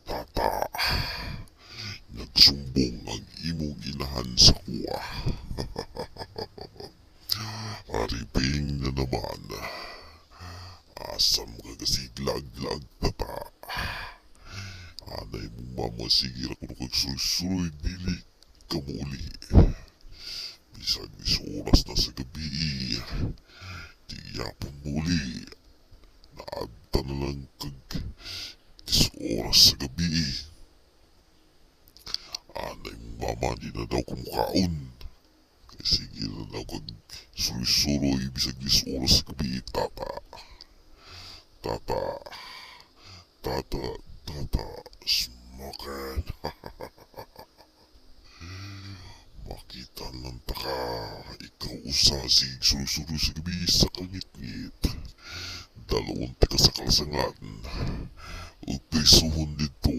Tata, nagsumbong ang imong inahan sa kuwa. Ariping na naman. Asam ka kasiglag-lag tata. Anay mong mamasigir ako ng kagsuloy-suloy dili ka muli. Bisag is oras na sa gabi. Tiyapon muli. Naadta na lang kag is oras sa gabi. Anay mong mama di na daw kumukaon. Kaya sige na daw kag suloy-suloy bisag is oras sa gabi tata. Tata. Tata. Tata. Smokin. Makita lang taka. Ikaw usasig suloy-suloy sa gabi sa kangit-ngit. Dalawang tika sa kalasangan. Upisuhon dito.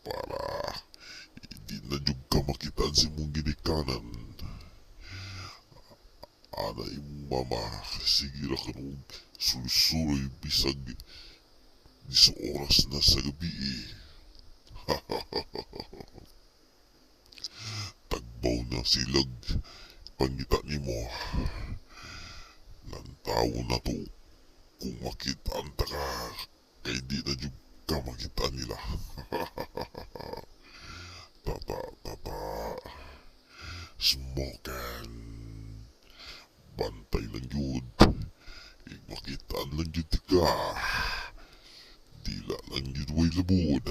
Para hindi na jug ka makitaan si mong ginikanan. Ana imong mama. Sige ra ka nung suloy-suloy bisag sa oras na sa gabi. Tagbaw na silag pangita nimo. Lantaw na to kung makitaan ta ka kay di na jud ka makita nila. Tata, tata, smokin. Bantay lang yun. Makitaan lang yun ka. Dila lang yun way labod.